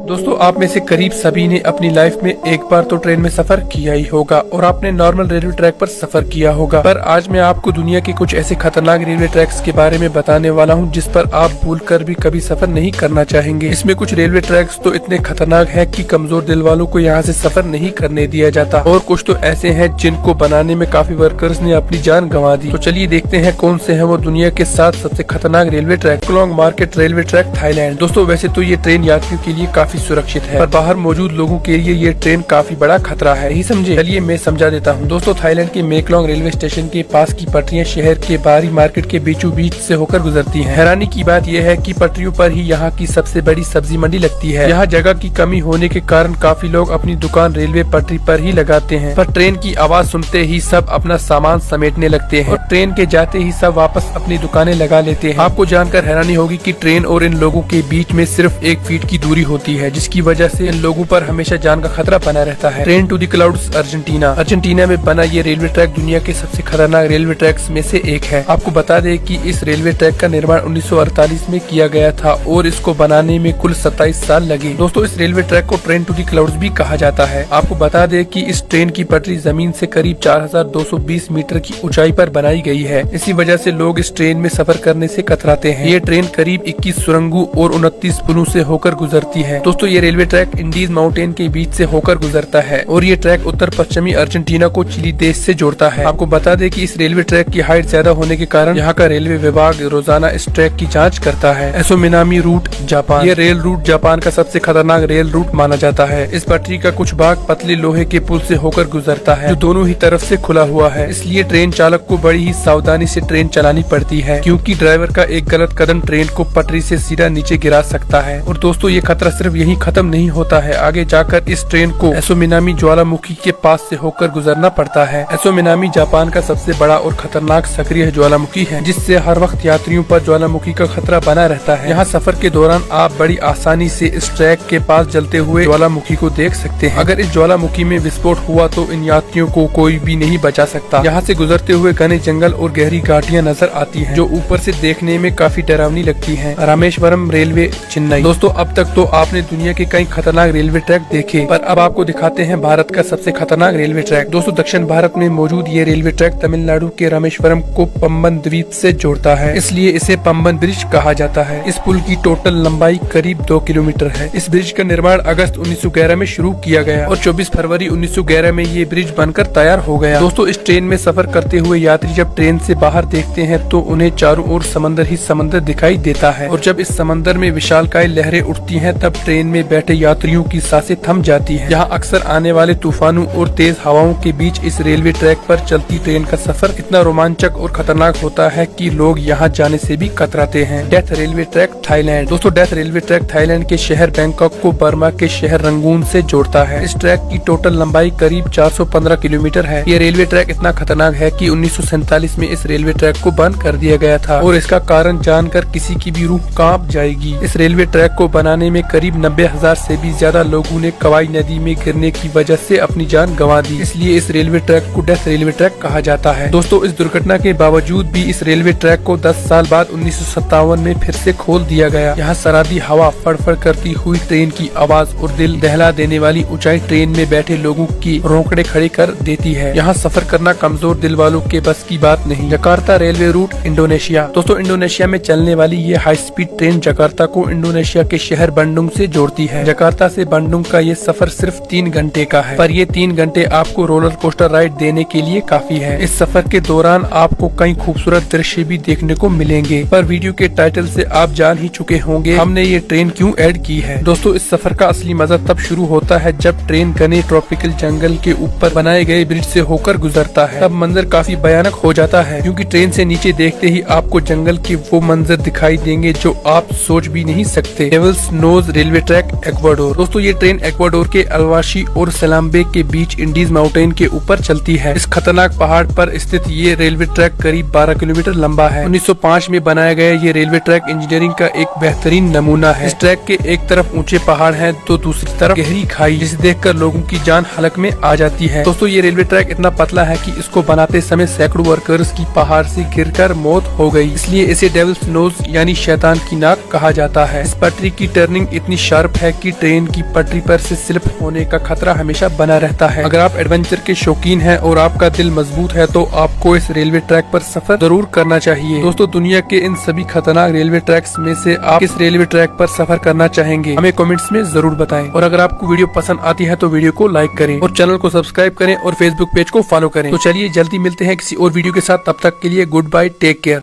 दोस्तों, आप में से करीब सभी ने अपनी लाइफ में एक बार तो ट्रेन में सफर किया ही होगा और आपने नॉर्मल रेलवे ट्रैक पर सफर किया होगा। पर आज मैं आपको दुनिया के कुछ ऐसे खतरनाक रेलवे ट्रैक्स के बारे में बताने वाला हूं जिस पर आप भूलकर भी कभी सफर नहीं करना चाहेंगे। इसमें कुछ रेलवे ट्रैक्स तो इतने खतरनाक है कि कमजोर दिल वालों को यहां से सफर नहीं करने दिया जाता, और कुछ तो ऐसे हैं जिनको बनाने में काफी वर्कर्स ने अपनी जान गंवा दी। तो चलिए देखते हैं कौन से हैं वो दुनिया के 7 सबसे खतरनाक railway track. Klong market railway track, Thailand. दोस्तों, वैसे तो ये ट्रेन यात्रियों के लिए काफी सुरक्षित है, पर बाहर मौजूद लोगों के लिए ये ट्रेन काफी बड़ा खतरा है, ही समझे। चलिए मैं समझा देता हूँ। दोस्तों, थाईलैंड के मेकलोंग रेलवे स्टेशन के पास की पटरियां शहर के बाहरी मार्केट के बीचों बीच से होकर गुजरती हैं। हैरानी की बात यह है कि पटरियों पर ही यहाँ की सबसे बड़ी सब्जी मंडी लगती है। यहाँ जगह की कमी होने के कारण काफी लोग अपनी दुकान रेलवे पटरी पर ही लगाते हैं, पर ट्रेन की आवाज सुनते ही सब अपना सामान समेटने लगते हैं और ट्रेन के जाते ही सब वापस अपनी दुकानें लगा लेते हैं। आपको जानकर हैरानी होगी कि ट्रेन और इन लोगों के बीच में सिर्फ 1 फीट की दूरी होती है, जिसकी वजह से इन लोगों पर हमेशा जान का खतरा बना रहता है। Train to the clouds, Argentina. Argentina में बना ये रेलवे ट्रैक दुनिया के सबसे खतरनाक रेलवे ट्रैक्स में से एक है। आपको बता दें कि इस रेलवे ट्रैक का निर्माण 1948 में किया गया था और इसको बनाने में कुल 27 साल लगे। दोस्तों, इस रेलवे ट्रैक को ट्रेन टू द क्लाउड्स भी कहा जाता है। आपको बता दें कि इस ट्रेन की पटरी जमीन से करीब 4220 मीटर की ऊंचाई पर बनाई गई है। इसी वजह से लोग इस ट्रेन में सफर करने से कतराते हैं। ये ट्रेन करीब 21 सुरंगों और 29 पुलों से होकर गुजरती है। दोस्तों, ये रेलवे ट्रैक इंडीज माउंटेन के बीच से होकर गुजरता है और ये ट्रैक उत्तर पश्चिमी अर्जेंटीना को चिली देश से जोड़ता है। आपको बता दें कि इस रेलवे ट्रैक की हाइट ज्यादा होने के कारण यहाँ का रेलवे विभाग रोजाना इस ट्रैक की जांच करता है। एसोमिनामी रूट, जापान। ये रेल रूट जापान का सबसे खतरनाक रेल रूट माना जाता है। इस पटरी का कुछ भाग पतले लोहे के पुल से होकर गुजरता है, जो दोनों ही तरफ से खुला हुआ है। इसलिए ट्रेन चालक को बड़ी ही सावधानी से ट्रेन चलानी पड़ती है, क्योंकि ड्राइवर का एक गलत कदम ट्रेन को पटरी से सीधा नीचे गिरा सकता है। और दोस्तों, ये खतरा सिर्फ यही खत्म नहीं होता है, आगे जाकर इस ट्रेन को एसोमिनामी ज्वालामुखी के पास से होकर गुजरना पड़ता है। एसोमिनामी जापान का सबसे बड़ा और खतरनाक सक्रिय ज्वालामुखी है, जिससे हर वक्त यात्रियों पर ज्वालामुखी का खतरा बना रहता है। यहाँ सफर के दौरान आप बड़ी आसानी से इस ट्रैक के पास जलते हुए ज्वालामुखी को देख सकते हैं। अगर इस ज्वालामुखी में विस्फोट हुआ तो इन यात्रियों को कोई भी नहीं बचा सकता। यहाँ से गुजरते हुए घने जंगल और गहरी घाटियाँ नजर आती है, जो ऊपर से देखने में काफी डरावनी लगती है। रामेश्वरम रेलवे, चेन्नई। दोस्तों, अब तक तो आपने दुनिया के कई खतरनाक रेलवे ट्रैक देखे, पर अब आपको दिखाते हैं भारत का सबसे खतरनाक रेलवे ट्रैक। दोस्तों, दक्षिण भारत में मौजूद ये रेलवे ट्रैक तमिलनाडु के रामेश्वरम को पंबन द्वीप से जोड़ता है, इसलिए इसे पंबन ब्रिज कहा जाता है। इस पुल की टोटल लंबाई करीब 2 किलोमीटर है। इस ब्रिज का निर्माण अगस्त 1911 में शुरू किया गया और 24 फरवरी 1911 में ये ब्रिज बनकर तैयार हो गया। दोस्तों, इस ट्रेन में सफर करते हुए यात्री जब ट्रेन से बाहर देखते हैं तो उन्हें चारों ओर समंदर ही समंदर दिखाई देता है, और जब इस समंदर में विशालकाय लहरें उठती हैं तब ट्रेन में बैठे यात्रियों की सांसें थम जाती हैं। यहाँ अक्सर आने वाले तूफानों और तेज हवाओं के बीच इस रेलवे ट्रैक पर चलती ट्रेन का सफर इतना रोमांचक और खतरनाक होता है कि लोग यहाँ जाने से भी कतराते हैं। Death railway track, Thailand. दोस्तों, डेथ रेलवे ट्रैक थाईलैंड के शहर बैंकॉक को बर्मा के शहर रंगून से जोड़ता है। इस ट्रैक की टोटल लंबाई करीब 415 किलोमीटर है। ये रेलवे ट्रैक इतना खतरनाक है कि 1947 में इस रेलवे ट्रैक को बंद कर दिया गया था, और इसका कारण जानकर किसी की भी रूह कांप जाएगी। इस रेलवे ट्रैक को बनाने में करीब 90,000 से भी ज्यादा लोगों ने कवाई नदी में गिरने की वजह से अपनी जान गंवा दी, इसलिए इस रेलवे ट्रैक को डेथ रेलवे ट्रैक कहा जाता है। दोस्तों, इस दुर्घटना के बावजूद भी इस रेलवे ट्रैक को 10 साल बाद 1957 में फिर से खोल दिया गया। यहाँ सरादी हवा, फड़फड़ करती हुई ट्रेन की आवाज और दिल दहला देने वाली ऊंचाई ट्रेन में बैठे लोगों की रोंकड़े खड़े कर देती है। यहाँ सफर करना कमजोर दिल वालों के बस की बात नहीं। Jakarta railway route, Indonesia. दोस्तों, इंडोनेशिया में चलने वाली ये हाई स्पीड ट्रेन जकार्ता को इंडोनेशिया के शहर बंडुंग से जोड़ती है। जकार्ता से बंडुंग का ये सफर सिर्फ 3 घंटे का है, पर ये 3 घंटे आपको रोलर कोस्टर राइड देने के लिए काफी है। इस सफर के दौरान आपको कई खूबसूरत दृश्य भी देखने को मिलेंगे, पर वीडियो के टाइटल से आप जान ही चुके होंगे हमने ये ट्रेन क्यों ऐड की है। दोस्तों, इस सफर का असली मजा तब शुरू होता है जब ट्रेन घने ट्रॉपिकल जंगल के ऊपर बनाए गए ब्रिज से होकर गुजरता है। तब मंजर काफी भयानक हो जाता है, क्योंकि ट्रेन से नीचे देखते ही आपको जंगल के वो मंजर दिखाई देंगे जो आप सोच भी नहीं सकते। Devil's nose railway track, Ecuador. दोस्तों, ये ट्रेन इक्वाडोर के अलवाशी और सलाम्बे के बीच इंडीज माउंटेन के ऊपर चलती है। इस खतरनाक पहाड़ पर स्थित ये रेलवे ट्रैक करीब 12 किलोमीटर लंबा है। 1905 में बनाया गया ये रेलवे ट्रैक इंजीनियरिंग का एक बेहतरीन नमूना है। इस ट्रैक के एक तरफ ऊंचे पहाड़ हैं तो दूसरी तरफ गहरी खाई, जिसे देखकर लोगों की जान हलक में आ जाती है। दोस्तों, ये रेलवे ट्रैक इतना पतला है कि इसको बनाते समय सैकड़ों वर्कर्स की पहाड़ से गिरकर मौत हो गई, इसलिए इसे डेविल्स नोज यानी शैतान की नाक कहा जाता है। इस पटरी की टर्निंग इतनी शार्प है कि ट्रेन की पटरी पर से स्लिप होने का खतरा हमेशा बना रहता है। अगर आप एडवेंचर के शौकीन हैं और आपका दिल मजबूत है तो आपको इस रेलवे ट्रैक पर सफर जरूर करना चाहिए। दोस्तों, दुनिया के इन सभी खतरनाक रेलवे ट्रैक्स में से आप किस रेलवे ट्रैक पर सफर करना चाहेंगे, हमें कमेंट्स में जरूर बताएं। और अगर आपको वीडियो पसंद आती है तो वीडियो को लाइक करें और चैनल को सब्सक्राइब करें और फेसबुक पेज को फॉलो करें। तो चलिए जल्दी मिलते हैं किसी और वीडियो के साथ, तब तक के लिए गुड बाय, टेक केयर।